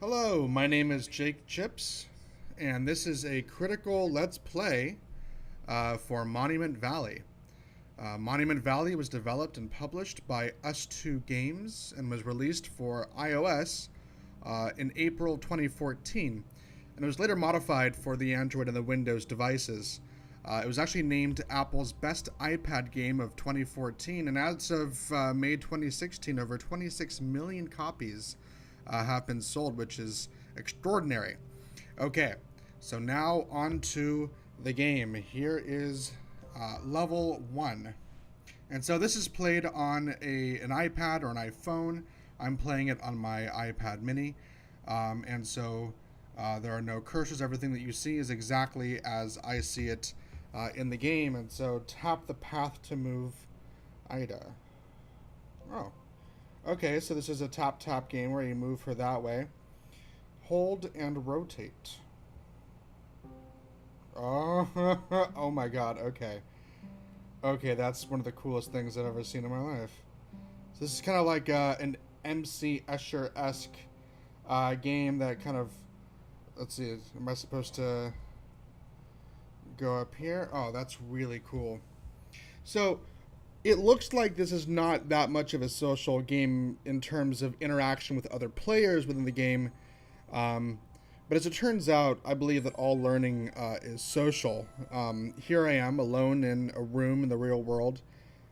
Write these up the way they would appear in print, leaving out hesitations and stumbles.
Hello, my name is Jake Chips, and this is a critical Let's Play for Monument Valley. Monument Valley was developed and published by Us2 Games and was released for iOS in April 2014, and it was later modified for the Android and the Windows devices. It was actually named Apple's best iPad game of 2014, and as of May 2016, over 26 million copies have been sold, which is extraordinary. Okay, so now on to the game. Here is level 1. And so this is played on an iPad or an iPhone. I'm playing it on my iPad mini. And so there are no cursors. Everything that you see is exactly as I see it in the game. And so tap the path to move Ida. Oh. Okay, so this is a tap-tap game where you move her that way. Hold and rotate. Oh, oh my god, okay. Okay, that's one of the coolest things I've ever seen in my life. So this is kind of like an MC Escher-esque game that kind of... Let's see, am I supposed to go up here? Oh, that's really cool. So... it looks like this is not that much of a social game in terms of interaction with other players within the game. But as it turns out, I believe that all learning is social. Here I am, alone in a room in the real world,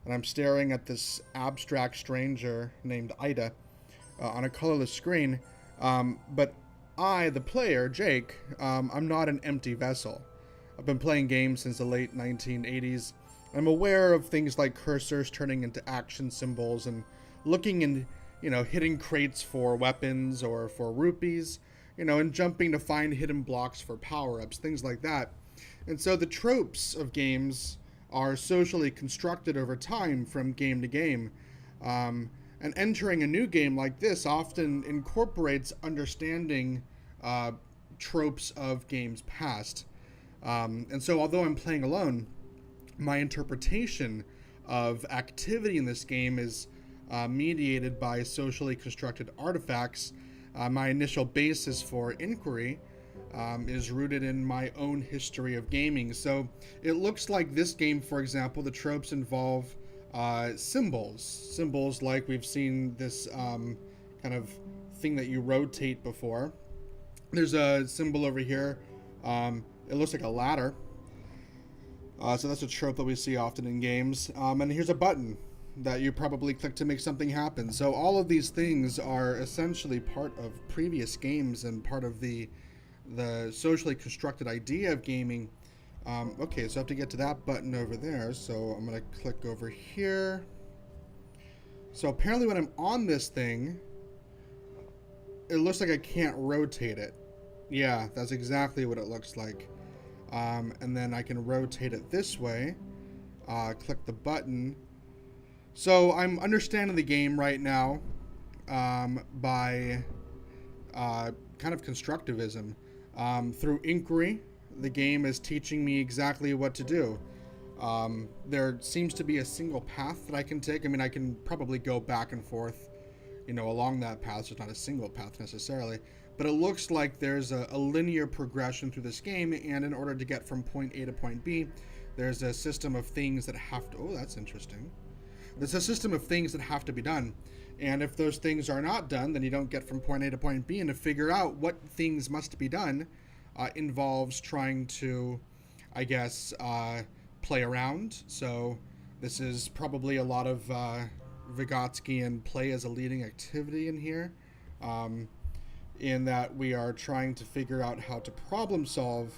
and I'm staring at this abstract stranger named Ida on a colorless screen. But I, the player, Jake, I'm not an empty vessel. I've been playing games since the late 1980s. I'm aware of things like cursors turning into action symbols and looking and, hitting crates for weapons or for rupees, and jumping to find hidden blocks for power-ups, things like that. And so the tropes of games are socially constructed over time from game to game. And entering a new game like this often incorporates understanding tropes of games past. And so although I'm playing alone, my interpretation of activity in this game is mediated by socially constructed artifacts. My initial basis for inquiry is rooted in my own history of gaming. So it looks like this game, for example, the tropes involve symbols like we've seen this kind of thing that you rotate before. There's a symbol over here. It looks like a ladder. So that's a trope that we see often in games. And here's a button that you probably click to make something happen. So all of these things are essentially part of previous games and part of the socially constructed idea of gaming. Okay, so I have to get to that button over there. So I'm going to click over here. So apparently when I'm on this thing, it looks like I can't rotate it. Yeah, that's exactly what it looks like. And then I can rotate it this way, click the button. So I'm understanding the game right now by kind of constructivism. Through inquiry, the game is teaching me exactly what to do. There seems to be a single path that I can take. I mean, I can probably go back and forth, along that path. So it's not a single path necessarily. But it looks like there's a linear progression through this game, and in order to get from point A to point B, there's a system of things that have to... Oh, that's interesting. There's a system of things that have to be done, and if those things are not done, then you don't get from point A to point B, and to figure out what things must be done involves trying to, I guess, play around. So this is probably a lot of Vygotskian play as a leading activity in here. In that we are trying to figure out how to problem solve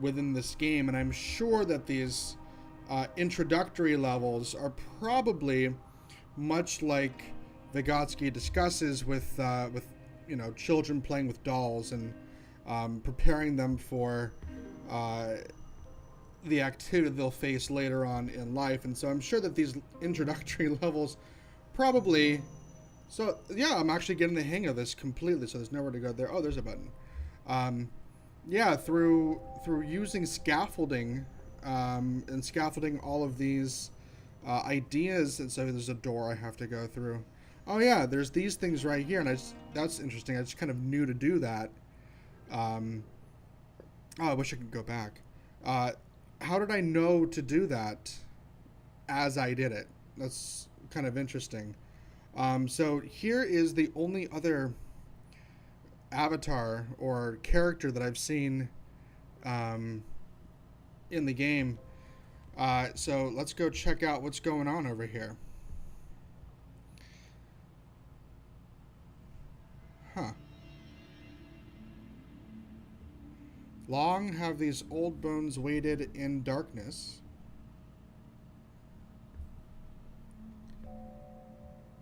within this game, and I'm sure that these introductory levels are probably much like Vygotsky discusses with children playing with dolls and preparing them for the activity they'll face later on in life. And so I'm sure that these introductory levels probably... So, yeah, I'm actually getting the hang of this completely, so there's nowhere to go there. Oh, there's a button. Yeah, through using scaffolding, and scaffolding all of these ideas, and so there's a door I have to go through. Oh yeah, there's these things right here, and that's interesting. I just kind of knew to do that. Oh, I wish I could go back. Uh, how did I know to do that as I did it? That's kind of interesting. So here is the only other avatar or character that I've seen um, in the game. So let's go check out what's going on over here. Huh. Long have these old bones waited in darkness.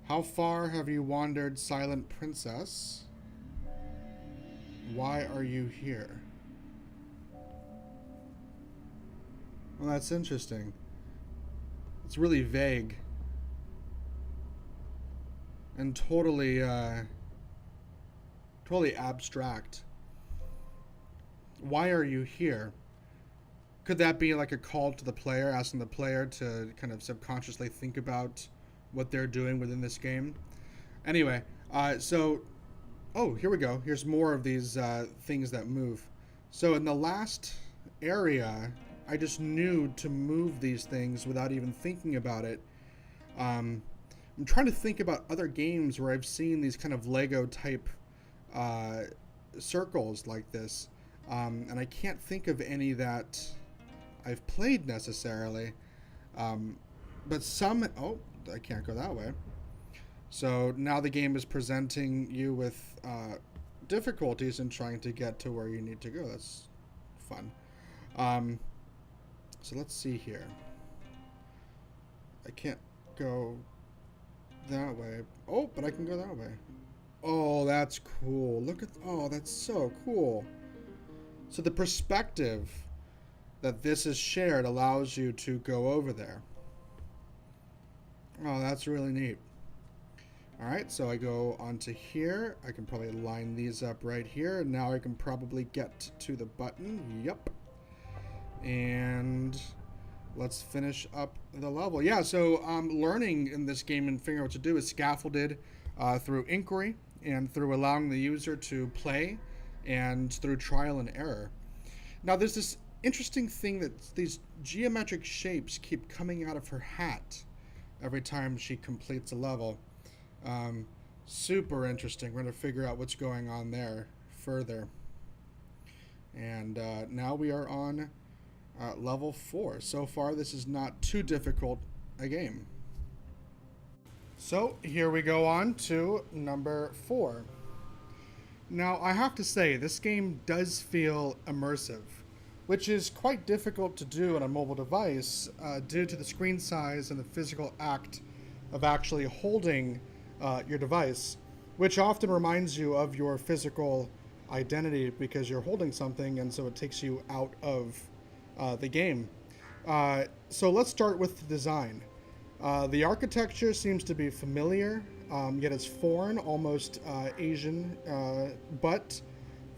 How far have you wandered, silent princess? Why are you here? Well, that's interesting. It's really vague. And totally abstract. Why are you here? Could that be like a call to the player, asking the player to kind of subconsciously think about what they're doing within this game? Anyway, oh, here we go. Here's more of these things that move. So in the last area, I just knew to move these things without even thinking about it. I'm trying to think about other games where I've seen these kind of Lego type circles like this. And I can't think of any that I've played necessarily. But some... Oh, I can't go that way. So now the game is presenting you with difficulties in trying to get to where you need to go. That's fun. So let's see here. I can't go that way. Oh, but I can go that way. Oh, that's cool. Look at... Oh, that's so cool. So the perspective that this is shared allows you to go over there. Oh, that's really neat. Alright, so I go onto here. I can probably line these up right here. Now I can probably get to the button. Yep. And let's finish up the level. Yeah, so learning in this game and figuring out what to do is scaffolded through inquiry and through allowing the user to play and through trial and error. Now there's this interesting thing that these geometric shapes keep coming out of her hat every time she completes a level. Super interesting. We're going to figure out what's going on there further. And now we are on level 4. So far this is not too difficult a game. So here we go on to number 4. Now I have to say this game does feel immersive, which is quite difficult to do on a mobile device due to the screen size and the physical act of actually holding your device, which often reminds you of your physical identity because you're holding something, and so it takes you out of the game. So let's start with the design. The architecture seems to be familiar, yet it's foreign, almost Asian, but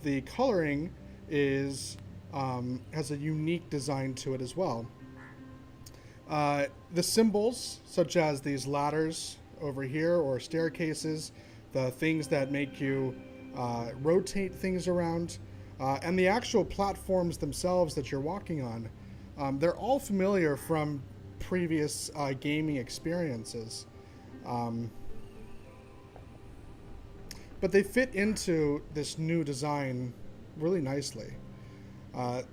the coloring is has a unique design to it as well. The symbols, such as these ladders over here or staircases, the things that make you rotate things around, and the actual platforms themselves that you're walking on, they're all familiar from previous gaming experiences. But they fit into this new design really nicely. And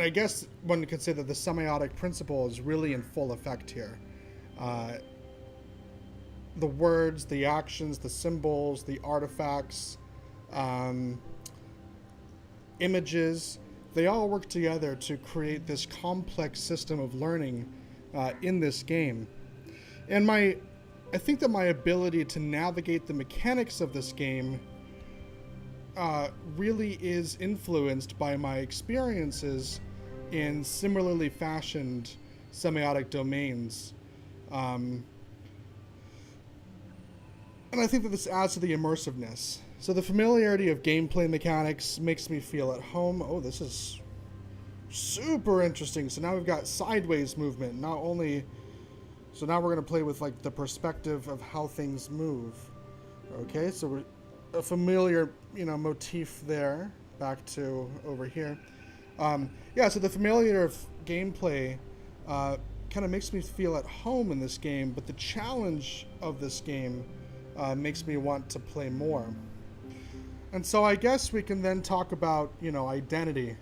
I guess one could say that the semiotic principle is really in full effect here. The words, the actions, the symbols, the artifacts, images, they all work together to create this complex system of learning in this game. And I think that my ability to navigate the mechanics of this game really is influenced by my experiences in similarly fashioned semiotic domains. And I think that this adds to the immersiveness. So the familiarity of gameplay mechanics makes me feel at home. Oh, this is super interesting. So now we've got sideways movement. So now we're going to play with like the perspective of how things move. Okay, so a familiar, motif there. Back to over here. Yeah, so the familiar gameplay kind of makes me feel at home in this game, but the challenge of this game makes me want to play more. And so I guess we can then talk about, identity.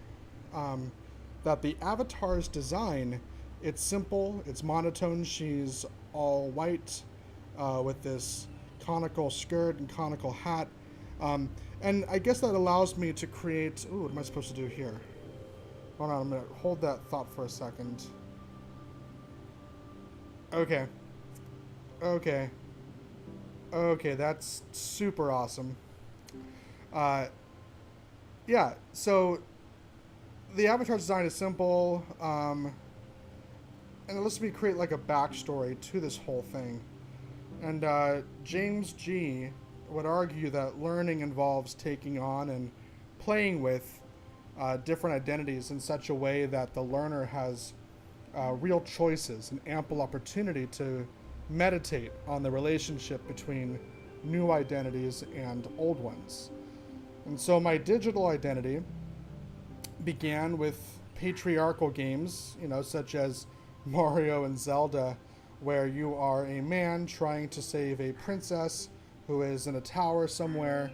Um, that the avatar's design, it's simple, it's monotone. She's all white with this conical skirt and conical hat. Um, and I guess that allows me to create. Ooh, what am I supposed to do here? Hold on a minute. Hold that thought for a second. Okay. Okay. Okay, that's super awesome. Uh, yeah, so the avatar design is simple, and it lets me create like a backstory to this whole thing. And James G would argue that learning involves taking on and playing with different identities in such a way that the learner has real choices and ample opportunity to meditate on the relationship between new identities and old ones. And so my digital identity began with patriarchal games, such as Mario and Zelda, where you are a man trying to save a princess who is in a tower somewhere.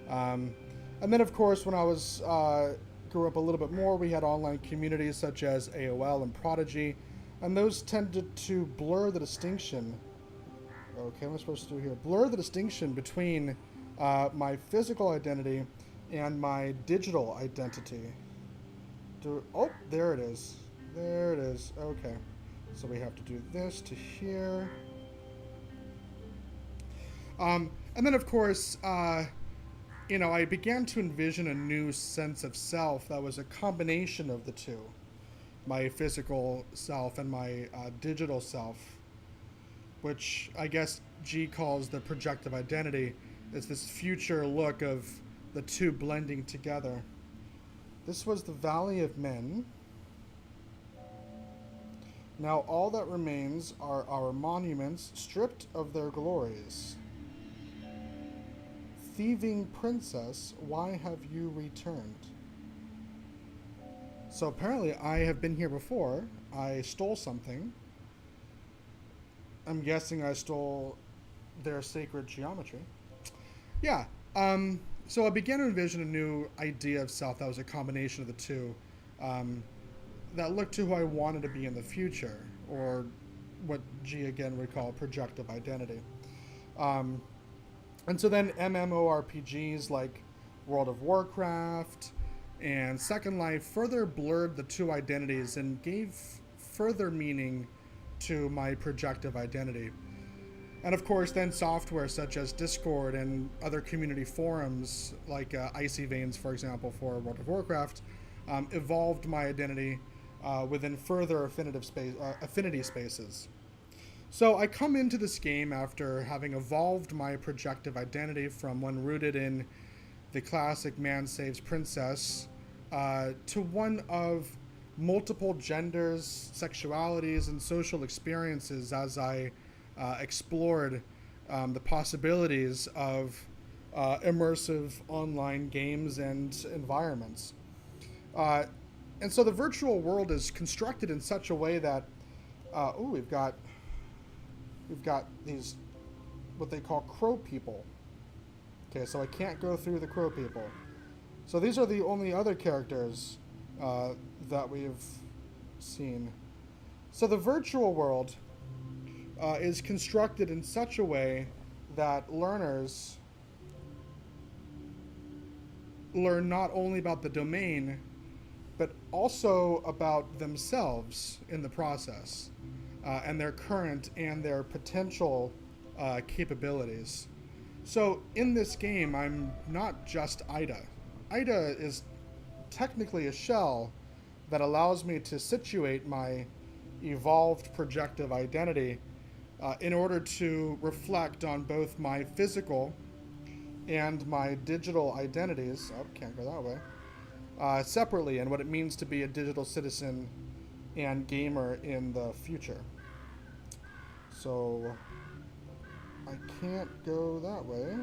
And then, of course, when I was grew up a little bit more, we had online communities such as AOL and Prodigy, and those tended to blur the distinction. Okay, what am I supposed to do here? Blur the distinction between my physical identity and my digital identity. Oh, there it is. There it is. Okay. So we have to do this to here. And then, of course, I began to envision a new sense of self that was a combination of the two, my physical self and my digital self, which I guess G calls the projective identity. It's this future look of the two blending together. This was the Valley of Men. Now all that remains are our monuments stripped of their glories. Thieving princess, why have you returned? So apparently I have been here before. I stole something. I'm guessing I stole their sacred geometry. Yeah. So I began to envision a new idea of self that was a combination of the two, that looked to who I wanted to be in the future, or what G again would call projective identity. And so then MMORPGs like World of Warcraft and Second Life further blurred the two identities and gave further meaning to my projective identity. And of course, then software such as Discord and other community forums like Icy Veins, for example, for World of Warcraft, evolved my identity within further affinity spaces. So I come into this game after having evolved my projective identity from one rooted in the classic man saves princess to one of multiple genders, sexualities, and social experiences as I explored the possibilities of immersive online games and environments. And so the virtual world is constructed in such a way that, we've got these, what they call crow people. Okay, so I can't go through the crow people. So these are the only other characters that we've seen. So the virtual world is constructed in such a way that learners learn not only about the domain, but also about themselves in the process, and their current and their potential capabilities. So in this game, I'm not just Ida. Ida is technically a shell that allows me to situate my evolved projective identity in order to reflect on both my physical and my digital identities. Oh, can't go that way. Separately, and what it means to be a digital citizen and gamer in the future. So I can't go that way.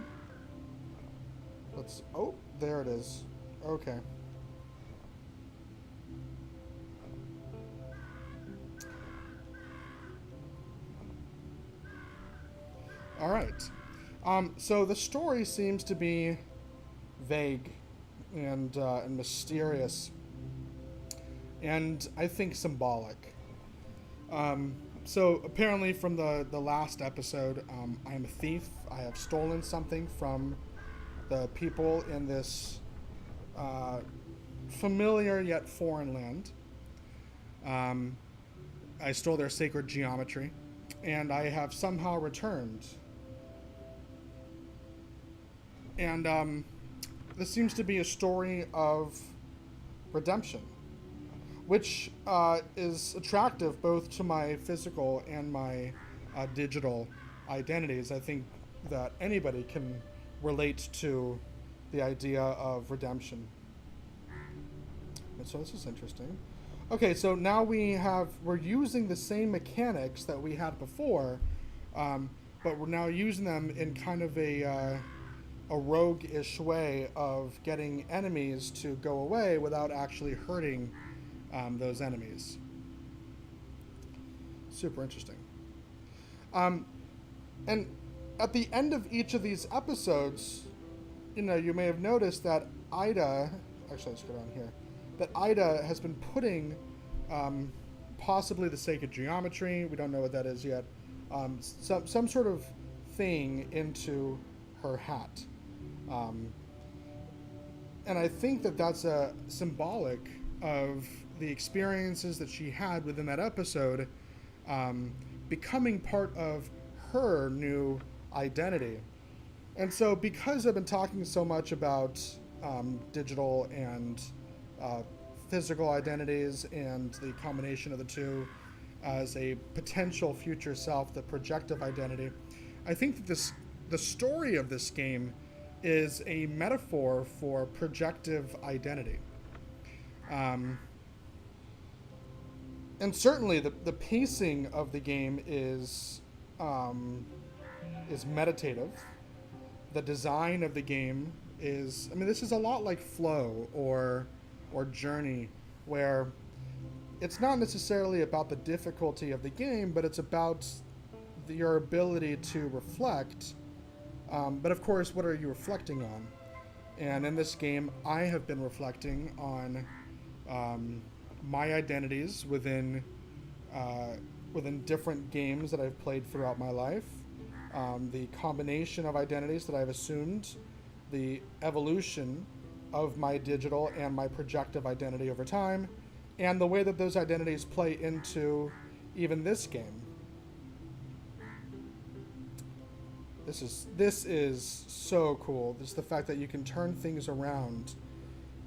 Let's. Oh, there it is. Okay. All right. So the story seems to be vague and mysterious, and I think symbolic. Um, so apparently, from the last episode, I am a thief. I have stolen something from the people in this uh, familiar yet foreign land. Um, I stole their sacred geometry, and I have somehow returned. And this seems to be a story of redemption, which is attractive both to my physical and my digital identities. I think that anybody can relate to the idea of redemption. So this is interesting. Okay, so now we're using the same mechanics that we had before, but we're now using them in kind of a rogue-ish way of getting enemies to go away without actually hurting those enemies. Super interesting. Um, and at the end of each of these episodes, you may have noticed that Ida, actually let's go down here, that Ida has been putting possibly the sacred geometry, we don't know what that is yet, some sort of thing into her hat. And I think that that's a symbolic of the experiences that she had within that episode becoming part of her new identity. And so, because I've been talking so much about digital and physical identities and the combination of the two as a potential future self, the projective identity, I think that the story of this game is a metaphor for projective identity. And certainly the pacing of the game is meditative. The design of the game is, I mean, this is a lot like Flow or Journey, where it's not necessarily about the difficulty of the game, but it's about your ability to reflect. But of course, what are you reflecting on? And in this game, I have been reflecting on my identities within different games that I've played throughout my life, the combination of identities that I've assumed, the evolution of my digital and my projective identity over time, and the way that those identities play into even this game. This is so cool. This is the fact that you can turn things around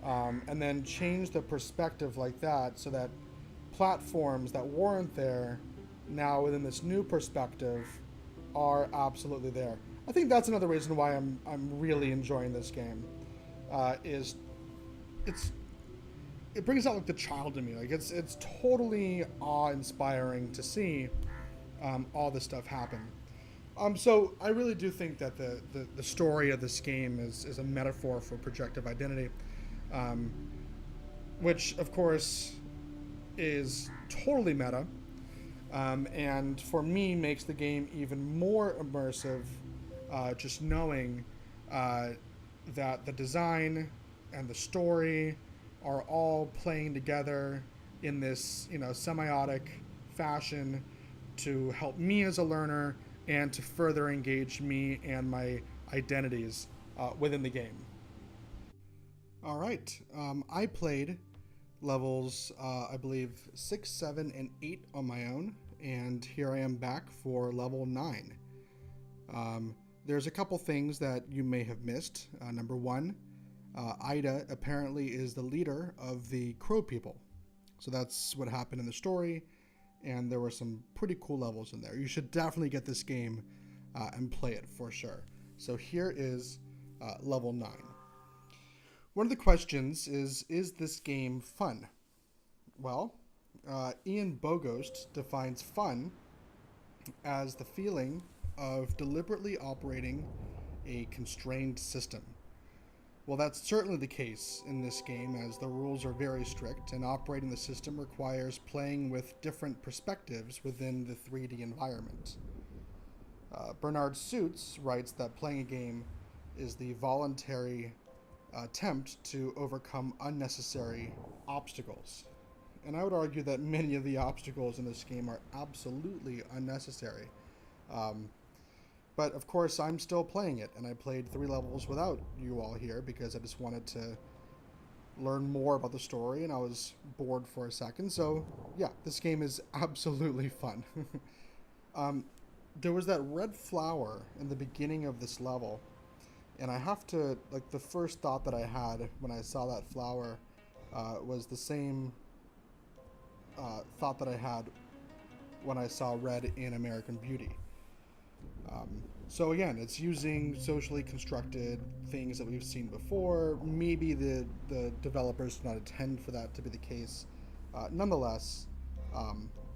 and then change the perspective like that, so that platforms that weren't there now within this new perspective are absolutely there. I think that's another reason why I'm really enjoying this game. Is it brings out like the child in me. Like it's totally awe-inspiring to see all this stuff happen. So I really do think that the story of this game is a metaphor for projective identity, which of course is totally meta, and for me makes the game even more immersive, just knowing that the design and the story are all playing together in this semiotic fashion to help me as a learner and to further engage me and my identities within the game. All right, I played levels, I believe, 6, 7, and 8 on my own, and here I am back for level 9. There's a couple things that you may have missed. Number one, Ida apparently is the leader of the Crow people. So that's what happened in the story, and there were some pretty cool levels in there. You should definitely get this game and play it for sure. So here is level 9. One of the questions is this game fun? Well, Ian Bogost defines fun as the feeling of deliberately operating a constrained system. Well, that's certainly the case in this game, as the rules are very strict, and operating the system requires playing with different perspectives within the 3D environment. Bernard Suits writes that playing a game is the voluntary attempt to overcome unnecessary obstacles. And I would argue that many of the obstacles in this game are absolutely unnecessary. Um, but of course, I'm still playing it, and I played 3 levels without you all here because I just wanted to learn more about the story, and I was bored for a second. So, yeah, this game is absolutely fun. um, there was that red flower in the beginning of this level, and I have to, like, the first thought that I had when I saw that flower was the same thought that I had when I saw red in American Beauty. So again, it's using socially constructed things that we've seen before. Maybe the developers did not intend for that to be the case. Nonetheless,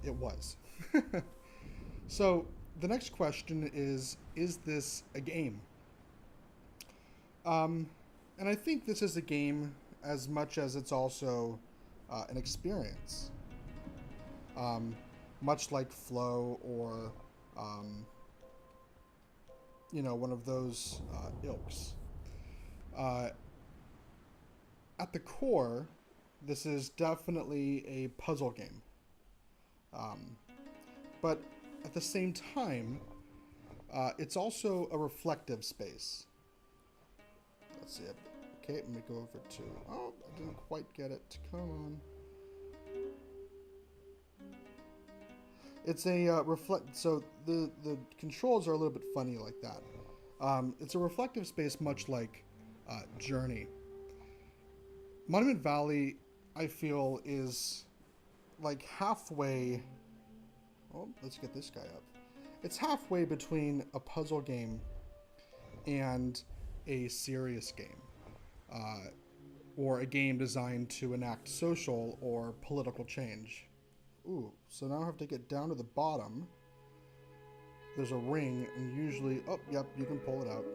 it was. So the next question is this a game? And I think this is a game as much as it's also an experience. Much like Flow or one of those ilks. At the core, this is definitely a puzzle game. But at the same time, it's also a reflective space. Let's see. Okay, let me go over to... Oh, I didn't quite get it. Come on. It's a so the controls are a little bit funny like that. It's a reflective space, much like Journey. Monument Valley, I feel, is like halfway. Oh, let's get this guy up. It's halfway between a puzzle game and a serious game, or a game designed to enact social or political change. Ooh, so now I have to get down to the bottom. There's a ring, and usually... Oh, yep, you can pull it out.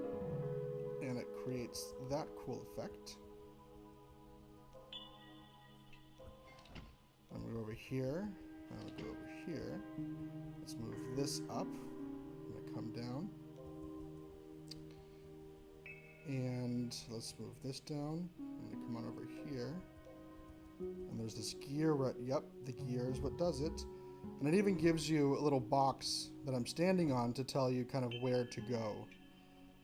And it creates that cool effect. I'm going to go over here. I'll go over here. Let's move this up. I'm going to come down. And let's move this down. I'm going to come on over here. And there's this gear right... Yep, the gear is what does it. And it even gives you a little box that I'm standing on to tell you kind of where to go.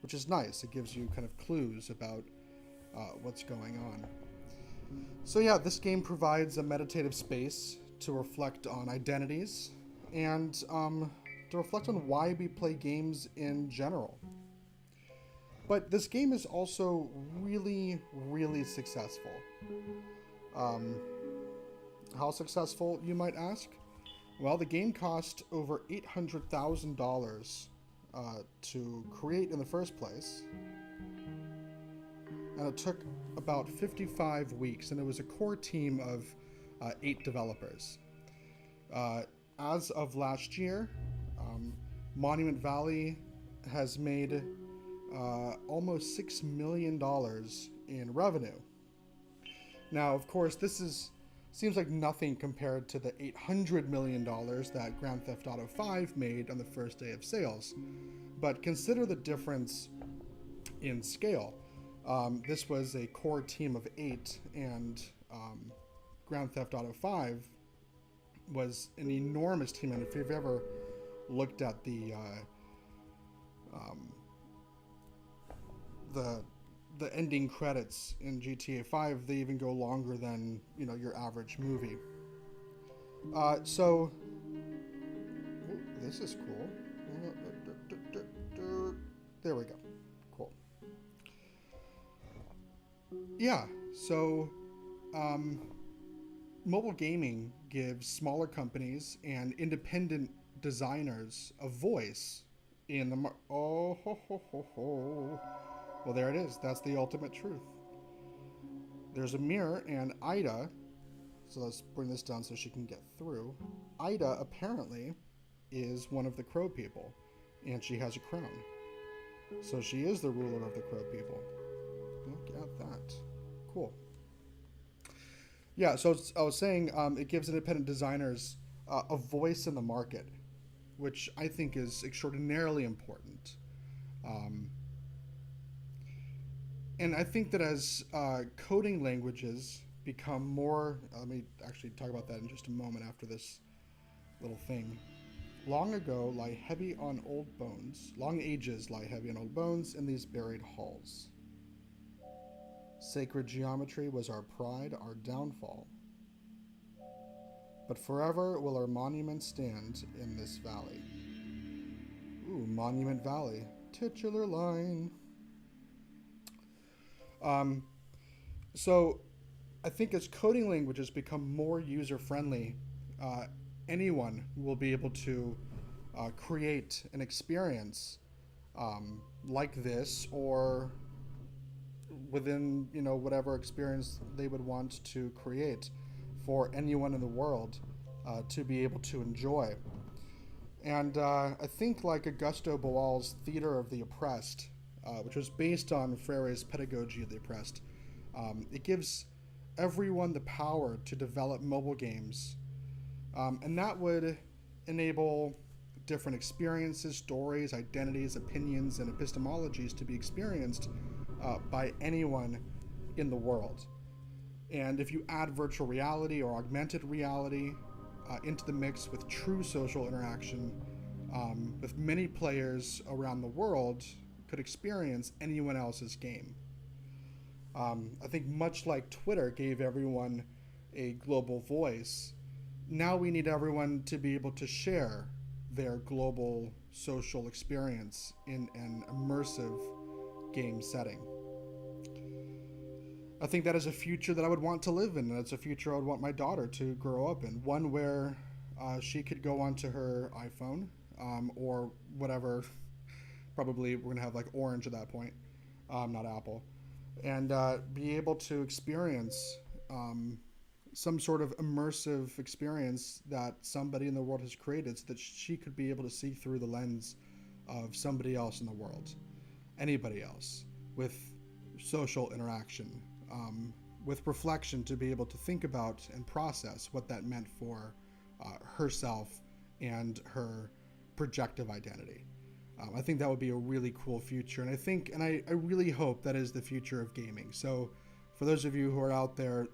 Which is nice. It gives you kind of clues about what's going on. So yeah, this game provides a meditative space to reflect on identities and to reflect on why we play games in general. But this game is also really, really successful. How successful, you might ask? Well, the game cost over $800,000 to create in the first place. And it took about 55 weeks, and it was a core team of 8 developers. As of last year, Monument Valley has made almost $6 million in revenue. Now, of course, this seems like nothing compared to the $800 million that Grand Theft Auto 5 made on the first day of sales. But consider the difference in scale. This was a core team of 8, and Grand Theft Auto 5 was an enormous team. And if you've ever looked at the ending credits in GTA 5, they even go longer than, your average movie. So, ooh, this is cool. There we go. Cool. Yeah, so, mobile gaming gives smaller companies and independent designers a voice in the oh ho ho ho ho. Well, there it is. That's the ultimate truth. There's a mirror, and Ida, so let's bring this down so she can get through. Ida apparently is one of the Crow people, and she has a crown. So she is the ruler of the Crow people. Look at that. cool. Yeah, so I was saying it gives independent designers a voice in the market, which I think is extraordinarily important. Um, and I think that as coding languages become more, let me actually talk about that in just a moment after this little thing. Long ago lie heavy on old bones, long ages lie heavy on old bones in these buried halls. Sacred geometry was our pride, our downfall. But forever will our monument stand in this valley. Ooh, Monument Valley. Titular line. Um, so I think as coding languages become more user-friendly, anyone will be able to create an experience like this, or within whatever experience they would want to create for anyone in the world to be able to enjoy. And I think like Augusto Boal's Theater of the Oppressed, which was based on Freire's Pedagogy of the Oppressed, it gives everyone the power to develop mobile games, and that would enable different experiences, stories, identities, opinions, and epistemologies to be experienced by anyone in the world. And if you add virtual reality or augmented reality into the mix with true social interaction, with many players around the world could experience anyone else's game. I think much like Twitter gave everyone a global voice, now we need everyone to be able to share their global social experience in an immersive game setting. I think that is a future that I would want to live in, and it's a future I would want my daughter to grow up in. One where she could go onto her iPhone or whatever. Probably we're going to have like Orange at that point, not Apple. And be able to experience some sort of immersive experience that somebody in the world has created, so that she could be able to see through the lens of somebody else in the world, anybody else, with social interaction, with reflection, to be able to think about and process what that meant for herself and her projective identity. I think that would be a really cool future, and I really hope that is the future of gaming. So for those of you who are out there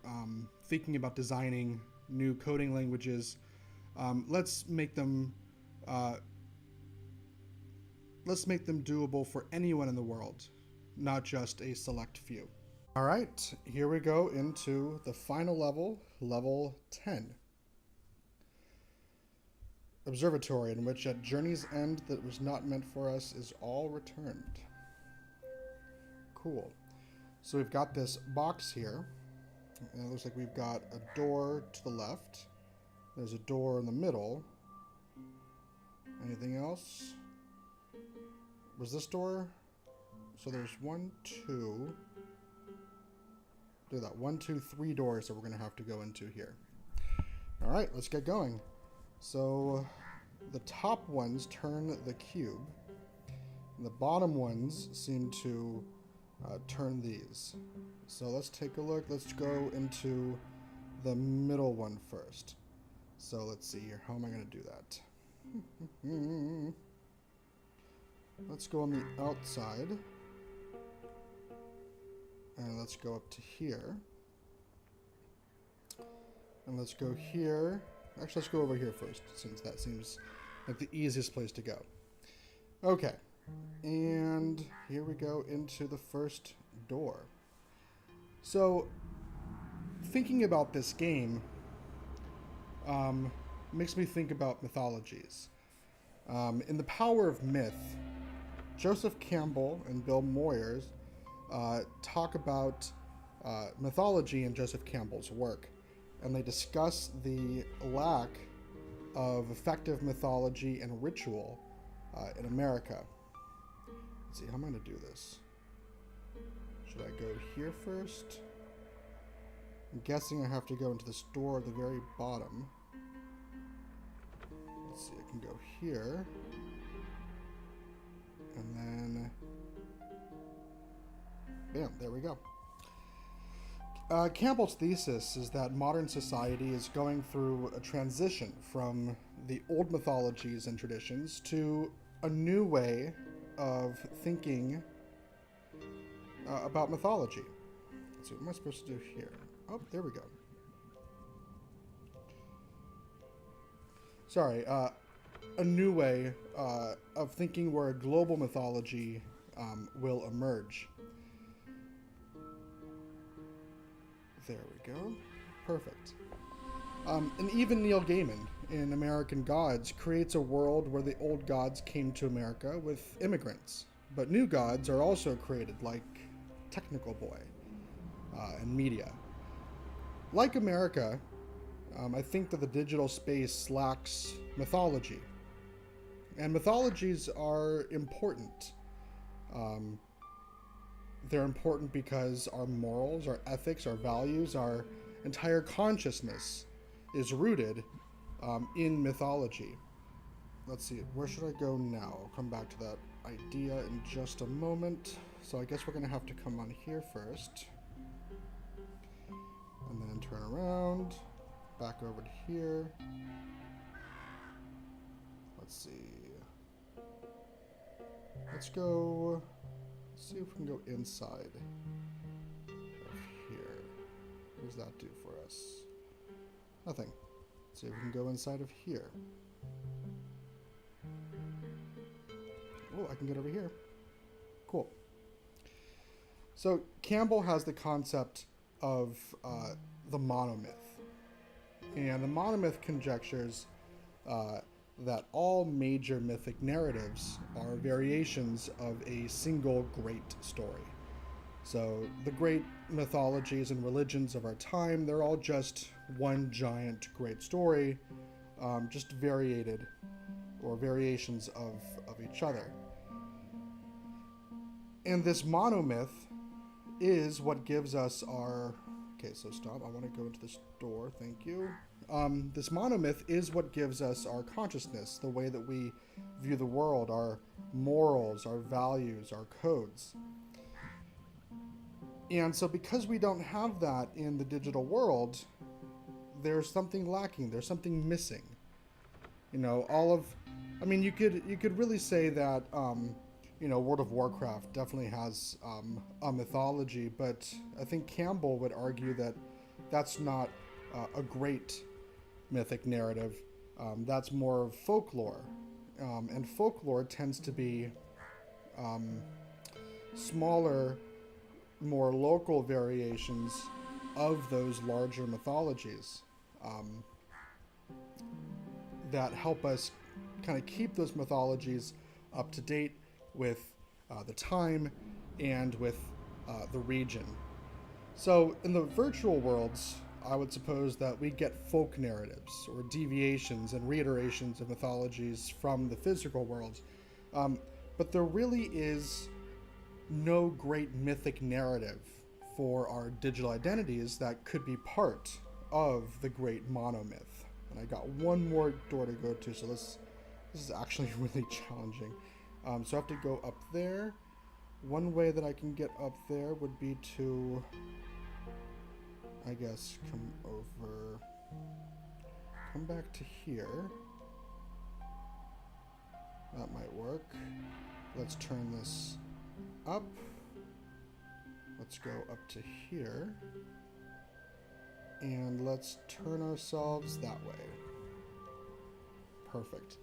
thinking about designing new coding languages, let's make them doable for anyone in the world, not just a select few. All right, here we go into the final level, level 10. Observatory, in which at journey's end that was not meant for us is all returned. Cool. So we've got this box here, and it looks like we've got a door to the left. There's a door in the middle. Anything else? Was this door? So there's 1, 2. Do that. 1, 2, 3 doors that we're going to have to go into here. All right, let's get going. So the top ones turn the cube, and the bottom ones seem to turn these. So let's take a look. Let's go into the middle one first. So let's see here. How am I going to do that? Let's go on the outside. And let's go up to here. And let's go here. Actually, let's go over here first, since that seems like the easiest place to go. Okay. And here we go into the first door. So, thinking about this game makes me think about mythologies. In The Power of Myth, Joseph Campbell and Bill Moyers talk about mythology in Joseph Campbell's work, and they discuss the lack of effective mythology and ritual in America. Let's see, how am I going to do this? Should I go here first? I'm guessing I have to go into this door at the very bottom. Let's see, I can go here. And then... bam, there we go. Campbell's thesis is that modern society is going through a transition from the old mythologies and traditions to a new way of thinking about mythology. Let's see, what am I supposed to do here? Oh, there we go. Sorry, a new way of thinking where a global mythology will emerge. There we go. Perfect. And even Neil Gaiman in American Gods creates a world where the old gods came to America with immigrants. But new gods are also created, like Technical Boy and media. Like America, I think that the digital space lacks mythology. And mythologies are important. They're important because our morals, our ethics, our values, our entire consciousness is rooted in mythology. Let's see, where should I go now? I'll come back to that idea in just a moment. So I guess we're going to have to come on here first. And then turn around, back over to here. Let's see. Let's go, see if we can go inside of here. What does that do for us? Nothing. Let's see if we can go inside of here. Oh, I can get over here. Cool. So Campbell has the concept of the monomyth. And the monomyth conjectures that all major mythic narratives are variations of a single great story. So the great mythologies and religions of our time, they're all just one giant great story, just variated or variations of each other. And this monomyth is what gives us our... Okay, so stop. I want to go into this door. Thank you. This monomyth is what gives us our consciousness, the way that we view the world, our morals, our values, our codes. And so because we don't have that in the digital world, there's something lacking. There's something missing. You know, you could really say that, World of Warcraft definitely has a mythology, but I think Campbell would argue that that's not a great mythic narrative. That's more folklore. And folklore tends to be smaller, more local variations of those larger mythologies that help us kind of keep those mythologies up to date with the time and with the region. So in the virtual worlds, I would suppose that we get folk narratives or deviations and reiterations of mythologies from the physical worlds. But there really is no great mythic narrative for our digital identities that could be part of the great monomyth. And I got one more door to go to, so this is actually really challenging. So I have to go up there. One way that I can get up there would be to, I guess, come back to here. That might work. Let's turn this up. Let's go up to here. And let's turn ourselves that way. Perfect.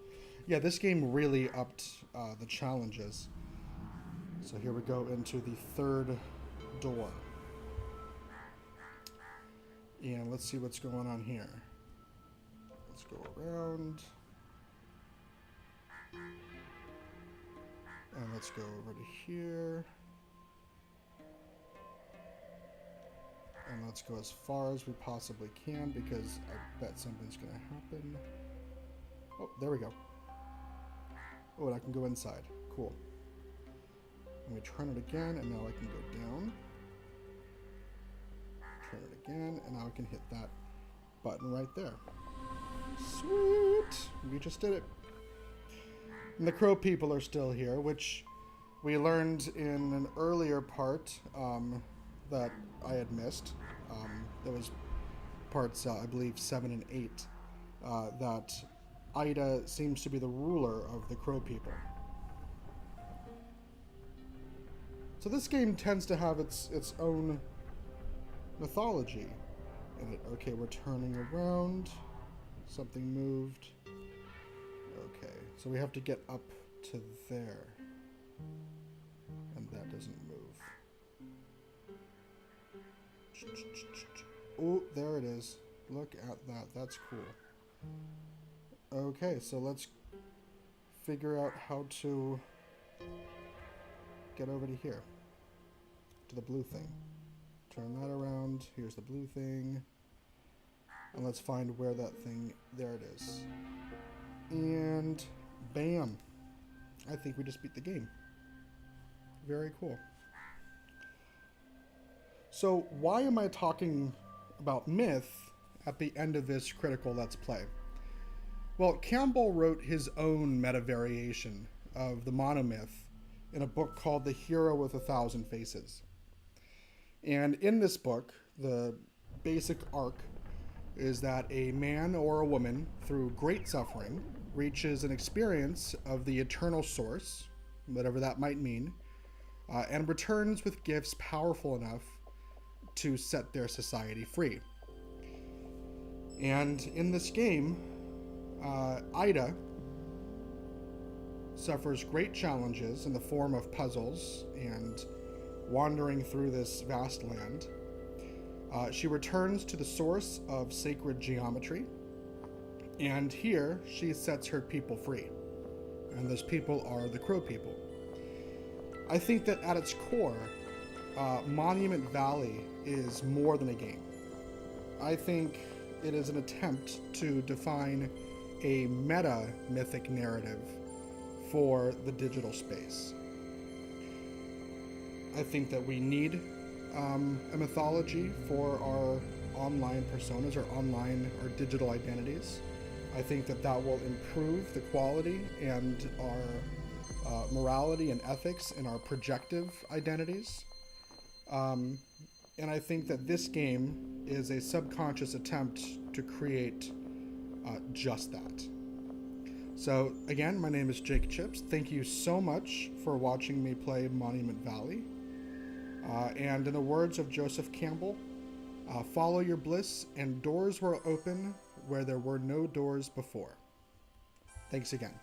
Yeah, this game really upped the challenges. So here we go into the third door. And let's see what's going on here. Let's go around. And let's go over to here. And let's go as far as we possibly can because I bet something's going to happen. Oh, there we go. Oh, and I can go inside. Cool. Let me turn it again, and now I can go down. Turn it again, and now I can hit that button right there. Sweet! We just did it. And the crow people are still here, which we learned in an earlier part that I had missed. There was parts, I believe, 7 and 8, that Ida seems to be the ruler of the Crow people. So this game tends to have its own mythology in it. Okay, we're turning around. Something moved. Okay, so we have to get up to there. And that doesn't move. Oh, there it is. Look at that. That's cool. Okay, so let's figure out how to get over to here. To the blue thing. Turn that around. Here's the blue thing. And let's find where that thing... There it is. And bam. I think we just beat the game. Very cool. So why am I talking about myth at the end of this critical Let's Play? Well, Campbell wrote his own meta variation of the monomyth in a book called The Hero with a Thousand Faces. And in this book, the basic arc is that a man or a woman, through great suffering, reaches an experience of the eternal source, whatever that might mean, and returns with gifts powerful enough to set their society free. And in this game, Ida suffers great challenges in the form of puzzles and wandering through this vast land. She returns to the source of sacred geometry, and here she sets her people free. And those people are the Crow people. I think that at its core, Monument Valley is more than a game. I think it is an attempt to define a meta-mythic narrative for the digital space. I think that we need a mythology for our online personas or digital identities. I think that that will improve the quality and our morality and ethics in our projective identities. And I think that this game is a subconscious attempt to create just that. So again, my name is Jake Chips. Thank you so much for watching me play Monument Valley. And in the words of Joseph Campbell, follow your bliss and doors will open where there were no doors before. Thanks again.